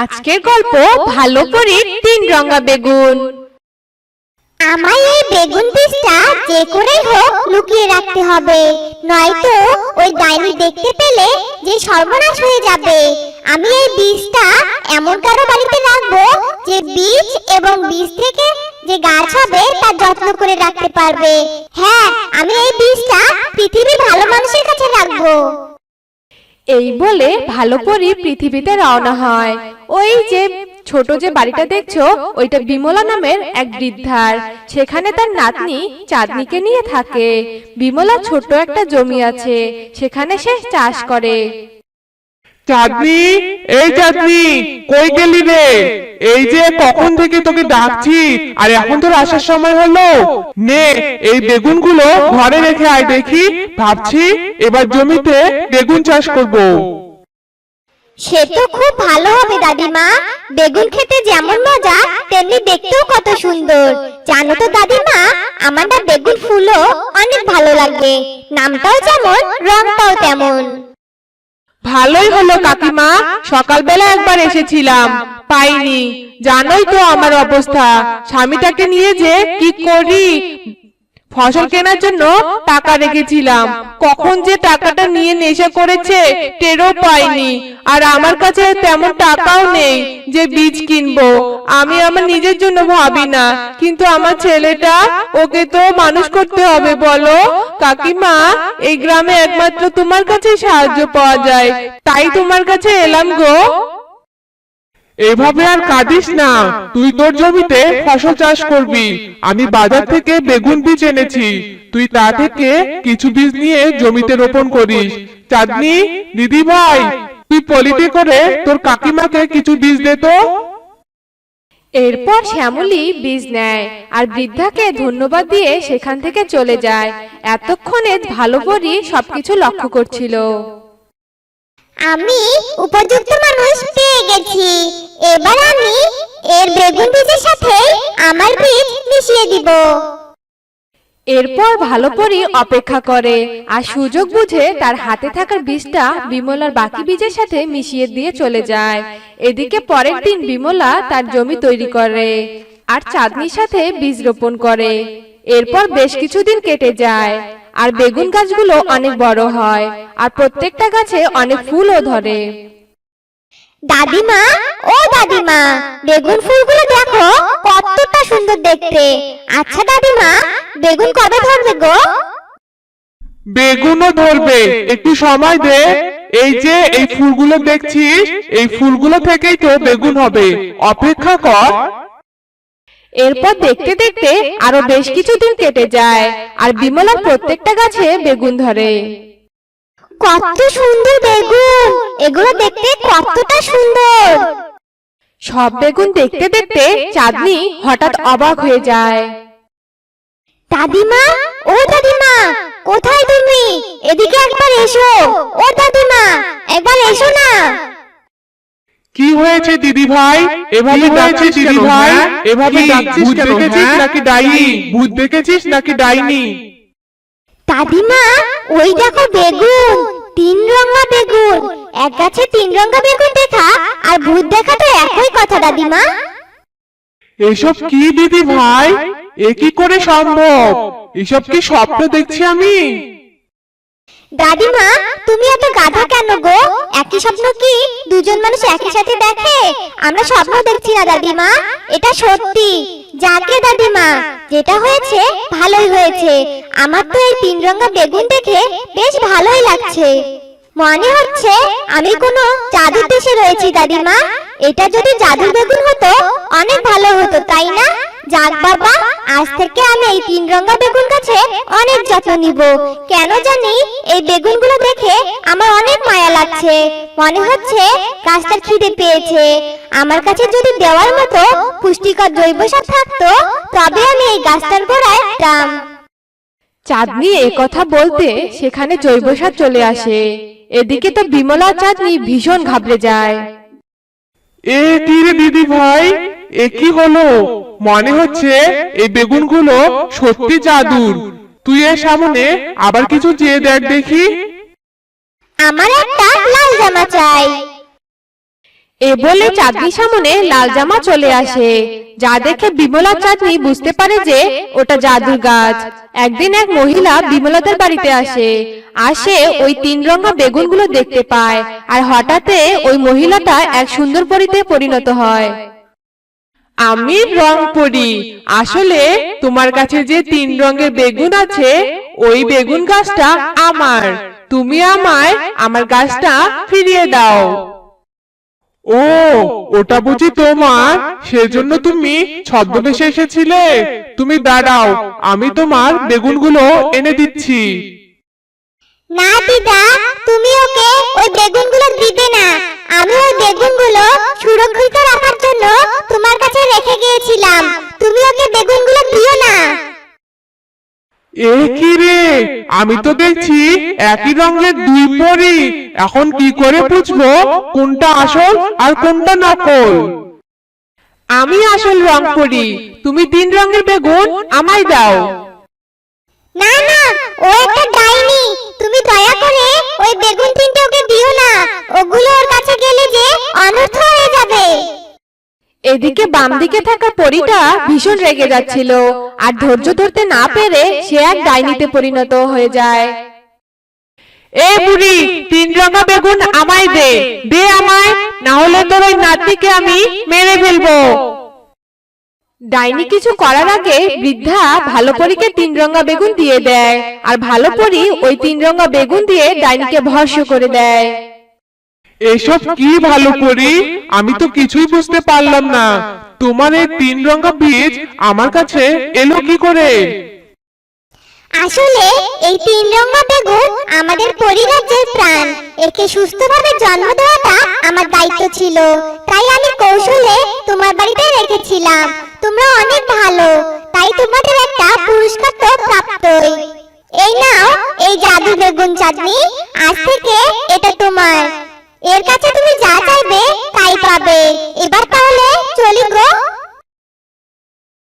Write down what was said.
আজকের গল্প ভালো করে তিন রঙা বেগুন। আমায় এই বেগুন বীজটা যে করেই হোক লুকিয়ে রাখতে হবে, নয়তো ওই ডাইনি দেখতে পেলে যে সর্বনাশ হয়ে যাবে। আমি এই বীজটা এমন কারো বাড়িতে রাখবো যে বীজ এবং বীজ থেকে যে গাছ হবে তার যত্ন করে রাখতে পারবে। হ্যাঁ, আমি এই বীজটা পৃথিবীর ভালো মানুষের কাছে রাখবো। এই বলে ভালো করে পৃথিবীতে রওনা হয়। ওই যে ছোট যে বাড়িটা দেখছো, ওইটা বিমলা নামের এক বৃদ্ধার। সেখানে তার নাতনি চাঁদনিকে নিয়ে থাকে। বিমলা ছোট একটা জমি আছে, সেখানে সে চাষ করে। চাঁদনি, এই চাঁদনি, কই গেলি রে? এই যে কখন থেকে তোকে ডাকছি, আর এখন তোর আসার সময় হলো। নে, এই বেগুনগুলো ঘরে রেখে আয় দেখি। ভাবছি এবার জমিতে বেগুন চাষ করব। সে তো খুব ভালো হবে দাদিমা। বেগুন খেতে যেমন মজা তেমনি দেখতেও কত সুন্দর। জানো তো দাদিমা, আমার না বেগুন ফুলও অনেক ভালো লাগে। নামটাও যেমন রংটাও তেমন। ভালোই হলো কাকিমা, সকালবেলা একবার এসেছিলাম, পাইনি। জানোই তো আমার অবস্থা, স্বামীটাকে নিয়ে যে কি করি। ফসল কেনার জন্য টাকা রেখেছিলাম, কখন যে টাকাটা নিয়ে নেশা করেছে টেরও পাইনি। আর আমার কাছে তেমন টাকাও নেই যে বীজ কিনবো। আমি আমার নিজের জন্য ভাবি না, কিন্তু আমার ছেলেটা, ওকে তো মানুষ করতে হবে বলো। কাকিমা, এই গ্রামে একমাত্র তোমার কাছে সাহায্য পাওয়া যায়, তাই তোমার কাছে এলাম গো। এভাবে আর কাঁদিস না, তুই তোর জমিতে ফসল চাষ করবি। আমি বাজার থেকে বেগুন বীজ এনেছি, তুই তা থেকে কিছু বীজ নিয়ে জমিতে রোপণ করিস। চাঁদনি, দিদি ভাই, তুই পলিতে করে তোর কাকিমাকে কিছু বীজ দে তো। এরপর শ্যামলী বীজ নেয় আর বৃদ্ধাকে ধন্যবাদ দিয়ে সেখান থেকে চলে যায়। এতক্ষণে ভালো করে সবকিছু লক্ষ্য করছিল। আমি উপযুক্ত মানুষ পেয়ে গেছি। এবার আমি এর বেগুন বীজের সাথে আমার বীজ মিশিয়ে দিব। এরপর ভালো করে অপেক্ষা করে আর সুযোগ বুঝে তার হাতে থাকার বীজটা বিমলার বাকি বীজের সাথে মিশিয়ে দিয়ে চলে যায়। এদিকে পরের দিন বিমলা তার জমি তৈরি করে আর চাঁদনির সাথে বীজ রোপণ করে। এরপর বেশ কিছুদিন কেটে যায় আর বেগুন গাছগুলো অনেক বড় হয় আর প্রত্যেকটা গাছে অনেক ফুলও ধরে। দাদিমা, ও দাদিমা, বেগুন ফুলগুলো দেখো কতটা সুন্দর দেখতে। আচ্ছা দাদিমা, বেগুন কবে ধরবে গো? বেগুনও ধরবে, একটু সময় দে। এই যে এই ফুলগুলো দেখছিস, এই ফুলগুলো থেকেই তো বেগুন হবে, অপেক্ষা কর। এরপর দেখতে দেখতে আরো বেশ কিছুদিন কেটে যায় আর বিমলার প্রত্যেকটা গাছে বেগুন ধরে। কত সুন্দর বেগুন, এগুলো দেখতে কতটা সুন্দর। সব বেগুন দেখতে দেখতে চাঁদনি হঠাৎ অবাক হয়ে যায়। দাদিমা, ও দাদিমা, কোথায় তুমি? এদিকে একবার এসো। ও দাদিমা, একবার এসো না। কি হয়েছে দিদি ভাই? এভাবে ডাকছিস দিদি ভাই? এভাবে ডাকছিস কেন? ভূত দেখেছিস নাকি ডাইনি? ভূত দেখেছিস নাকি ডাইনি? দাদিমা, ওই দেখো বেগুন, তিন রঙা বেগুন। এক গাছে তিন রঙা বেগুন দেখা আর ভূত দেখা তো একই কথা দাদিমা। এসব কি দিদি ভাই? এ কি করে সম্ভব? এসব কি স্বপ্ন দেখছি আমি? দাদিমা, তুমি এত গাধা কেন গো? একই স্বপ্ন কি দুজন মানুষ একই সাথে দেখে? আমরা স্বপ্ন দেখছি না দাদিমা, এটা সত্যি। যাকে দাদিমা, যেটা হয়েছে ভালোই হয়েছে। আমার তো এই তিন রঙা বেগুন দেখে বেশ ভালোই লাগছে। মনে হচ্ছে আমি কোনো জাদুর দেশে রয়েছি দাদিমা। এটা যদি জাদুর বেগুন হতো অনেক ভালো হতো, তাই না? যাক বাবা, আজ থেকে আমি এই তিন রঙা বেগুন গাছে অনেক যত্ন নিব। কেন জানি এই বেগুনগুলো দেখে আমার অনেক মায়া লাগছে। মনে হচ্ছে গাছটার খিদে পেয়েছে। আমার কাছে যদি দেওয়ার মতো পুষ্টিকর জৈব সার থাকতো, তবে আমি এই গাছটার গোড়ায় দিতাম। চাঁদনি কথা বলতে সেখানে জৈব সার চলে আসে। এদিকে তো বিমলা চাঁদনি ভীষণ ঘাবড়ে যায়। এ কি রে দিদি ভাই? এ কি হলো? মনে হচ্ছে এই বেগুনগুলো সত্যি জাদুর। তুই এর সামনে আবার কিছু চেয়ে দেখ দেখি। আমার একটা লাল জামা চাই। এ বলে চাঁদনির সামনে লাল জামা চলে আসে, যা দেখে বিমলা চাঁদনি বুঝতে পারে যে ওটা জাদুর গাছ। একদিন এক মহিলা বিমলাদের বাড়িতে আসে ওই 3 রঙা বেগুনগুলো দেখতে পায়, আর হঠাৎ ওই মহিলাটা এক সুন্দর পরীতে পরিণত হয়। আমি রংপরি। আসলে তোমার কাছে যে 3 রঙের বেগুন আছে, ওই বেগুন গাছটা আমার। তুমি আমায় আমার গাছটা ফিরিয়ে দাও। ও, ওটা বুঝি তোমার, সেজন্য তুমি ছদ্মবেশে এসেছিলে। তুমি দাঁড়াও, আমি তোমার বেগুনগুলো এনে দিচ্ছি। না দিদা, তুমি ওকে ওই বেগুনগুলো দিবে না। আমি ওই বেগুনগুলো সুরক্ষিত রাখার জন্য তোমার কাছে রেখে গিয়েছিলাম। তুমি ওকে বেগুনগুলো দিও না। এ কি রে, আমি তো দেখছি একই রঙের 2 পরী। এখন কি করে বুঝবো কোনটা আসল আর কোনটা নকল? আমি আসল রংপরি। তুমি 3 রঙের বেগুন আমায় দাও। না না, ও একটা ডাইনি। তুমি দয়া করে ওই বেগুন 3টে ওকে দিও না। ওগুলো ওর কাছে গেলে যে অনর্থ হয়ে যাবে। এদিকে বাম দিকে থাকা পরীটা ভীষণ রেগে যাচ্ছিল, আর ধৈর্য ধরতে না পেরে সে এক ডাইনিতে পরিণত হয়ে যায়। এ বুড়ি, 3 রঙা বেগুন আমায় দে। দে আমায়, না হলে তোর ওই নাতনিকে আমি মেরে ফেলবো। ডাইনি কিছু করার আগে বৃদ্ধা ভালো পরীকে 3 রঙা বেগুন দিয়ে দেয়, আর ভালো পরী ওই 3 রঙা বেগুন দিয়ে ডাইনিকে ভস্ম করে দেয়। এসব কি ভালো করি, আমি তো কিছুই বুঝতে পারলাম না। তোমার এই 3 রঙা বীজ আমার কাছে এলো কি করে? আসলে এই 3 রঙা বেগুন আমাদের পরিরাজ্যের প্রাণ। একে সুস্থভাবে জন্ম দেওয়াটা আমার দায়িত্ব ছিল, তাই আমি কৌশলে তোমার বাড়িতে রেখেছিলাম। তোমরা অনেক ভালো, তাই তোমাদের একটা পুরস্কার তো প্রাপ্তই। এই নাও এই জাদু বেগুন চাটনি। আজ থেকে এটা তোমার। এর কাছে তুমি যা চাইবে তাই পাবে। এবার তাহলে চলি